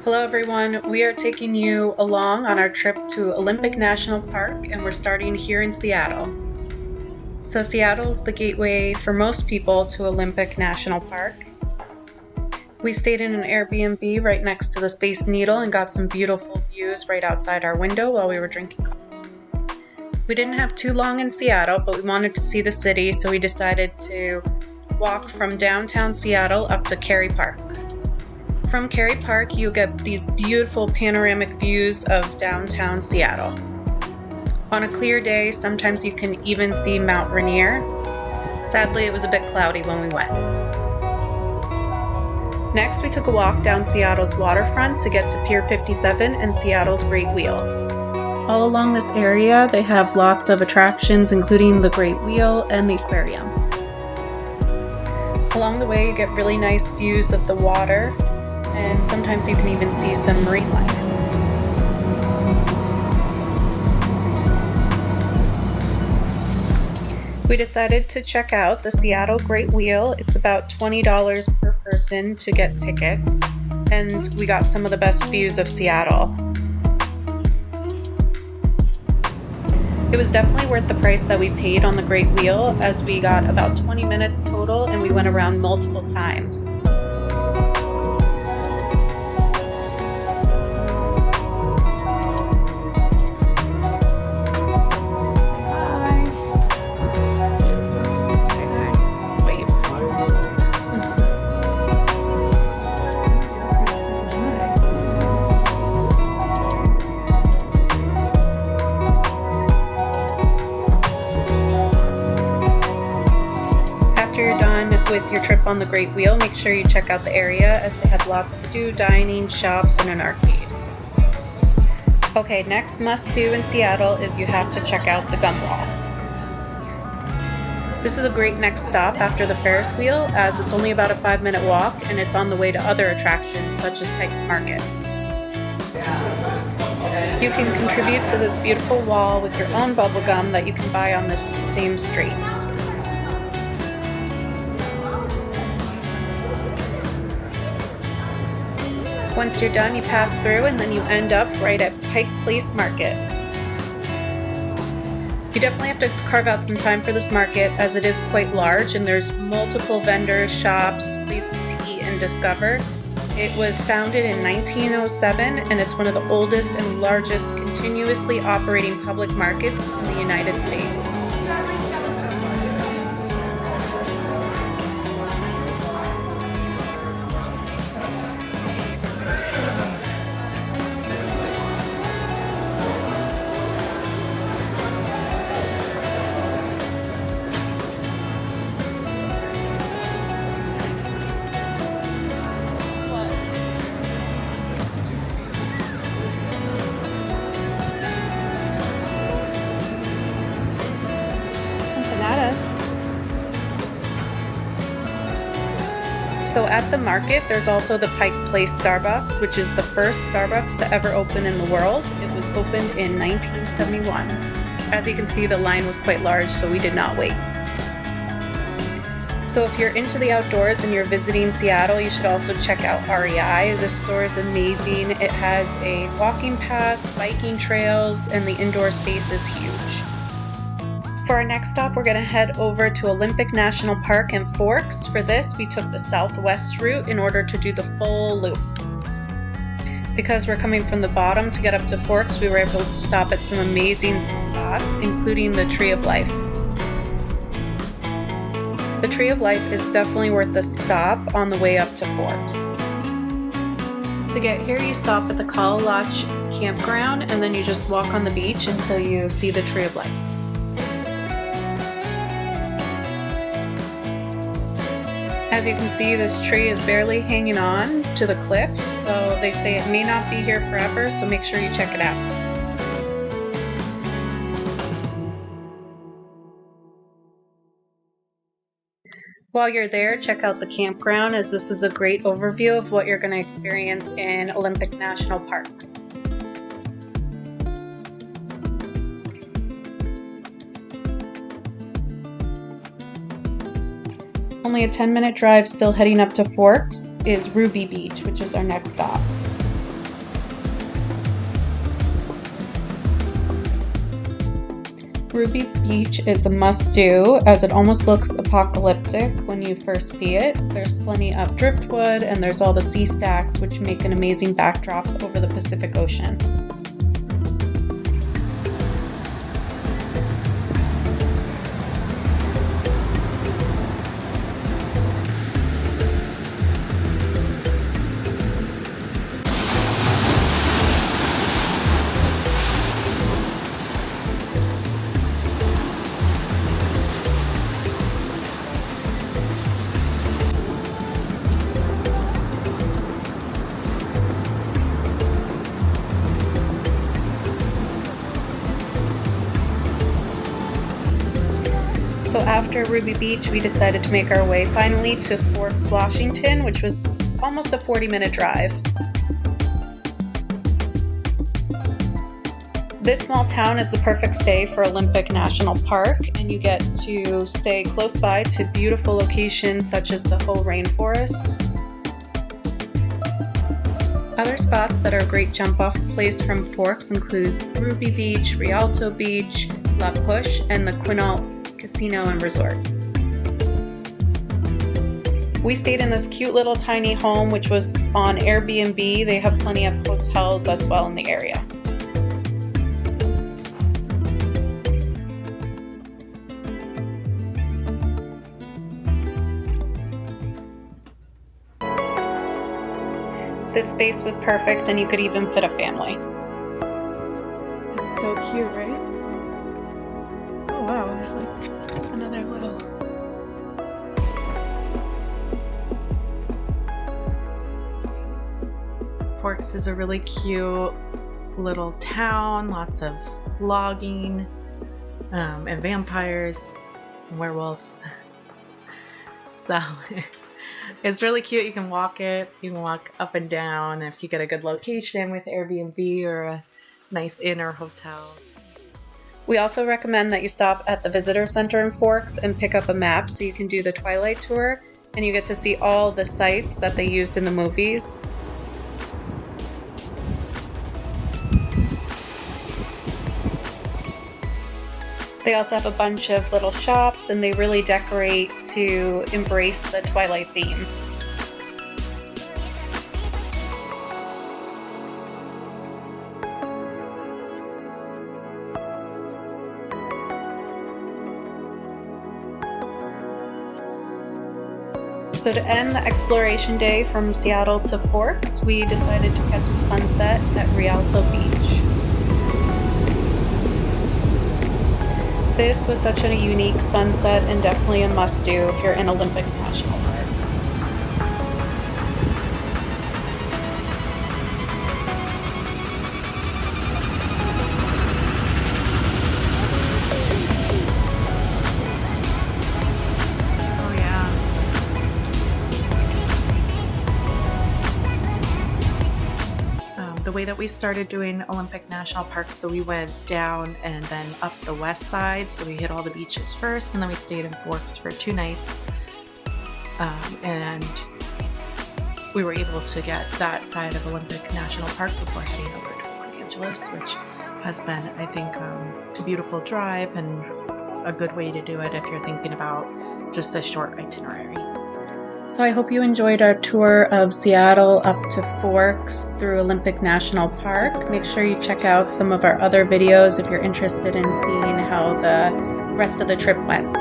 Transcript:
Hello everyone, we are taking you along on our trip to Olympic National Park and we're starting here in Seattle. So Seattle's the gateway for most people to Olympic National Park. We stayed in an Airbnb right next to the Space Needle and got some beautiful views right outside our window while we were drinking coffee. We didn't have too long in Seattle, but we wanted to see the city, so we decided to walk from downtown Seattle up to Cary Park. From Cary Park, you get these beautiful panoramic views of downtown Seattle. On a clear day, sometimes you can even see Mount Rainier. Sadly, it was a bit cloudy when we went. Next, we took a walk down Seattle's Waterfront to get to Pier 57 and Seattle's Great Wheel. All along this area, they have lots of attractions, including the Great Wheel and the aquarium. Along the way, you get really nice views of the water, and sometimes you can even see some marine life. We decided to check out the Seattle Great Wheel. It's about $20 per person to get tickets, and we got some of the best views of Seattle. It was definitely worth the price that we paid on the Great Wheel, as we got about 20 minutes total and we went around multiple times. After you're done with your trip on the Great Wheel, make sure you check out the area, as they have lots to do: dining, shops, and an arcade. Okay, next must-do in Seattle is you have to check out the gun wall. This is a great next stop after the Ferris wheel, as it's only about a 5-minute walk and it's on the way to other attractions such as Pike's Market. You can contribute to this beautiful wall with your own bubble gum that you can buy on this same street. Once you're done, you pass through and then you end up right at Pike Place Market. You definitely have to carve out some time for this market, as it is quite large and there's multiple vendors, shops, places to eat and discover. It was founded in 1907 and it's one of the oldest and largest continuously operating public markets in the United States. So at the market, there's also the Pike Place Starbucks, which is the first Starbucks to ever open in the world. It was opened in 1971. As you can see, the line was quite large, so we did not wait. So if you're into the outdoors and you're visiting Seattle, you should also check out REI. This store is amazing. It has a walking path, biking trails, and the indoor space is huge. For our next stop, we're going to head over to Olympic National Park and Forks. For this, we took the southwest route in order to do the full loop. Because we're coming from the bottom to get up to Forks, we were able to stop at some amazing spots, including the Tree of Life. The Tree of Life is definitely worth the stop on the way up to Forks. To get here, you stop at the Call Lodge campground and then you just walk on the beach until you see the Tree of Life. As you can see, this tree is barely hanging on to the cliffs, so they say it may not be here forever, so make sure you check it out. While you're there, check out the campground, as this is a great overview of what you're going to experience in Olympic National Park. Only a 10-minute drive still heading up to Forks is Ruby Beach, which is our next stop. Ruby Beach is a must-do as it almost looks apocalyptic when you first see it. There's plenty of driftwood and there's all the sea stacks, which make an amazing backdrop over the Pacific Ocean. So after Ruby Beach, we decided to make our way finally to Forks, Washington, which was almost a 40-minute drive. This small town is the perfect stay for Olympic National Park, and you get to stay close by to beautiful locations such as the Hoh Rainforest. Other spots that are a great jump-off place from Forks include Ruby Beach, Rialto Beach, La Push, and the Quinault Casino and Resort. We stayed in this cute little tiny home, which was on Airbnb. They have plenty of hotels as well in the area. This space was perfect and you could even fit a family. It's so cute, right? Oh wow, there's like another little... Forks is a really cute little town, lots of logging and vampires and werewolves. So it's really cute. You can walk it. You can walk up and down if you get a good location with Airbnb or a nice inn or hotel. We also recommend that you stop at the visitor center in Forks and pick up a map so you can do the Twilight tour and you get to see all the sites that they used in the movies. They also have a bunch of little shops and they really decorate to embrace the Twilight theme. So to end the exploration day from Seattle to Forks, we decided to catch the sunset at Rialto Beach. This was such a unique sunset and definitely a must-do if you're in Olympic National Park. Oh yeah. The way that we started doing Olympic National Park, so we went down and then up the west side, so we hit all the beaches first and then we stayed in Forks for 2 nights, and we were able to get that side of Olympic National Park before heading over to Los Angeles, which has been, I think, a beautiful drive and a good way to do it if you're thinking about just a short itinerary. So I hope you enjoyed our tour of Seattle up to Forks through Olympic National Park. Make sure you check out some of our other videos if you're interested in seeing how the rest of the trip went.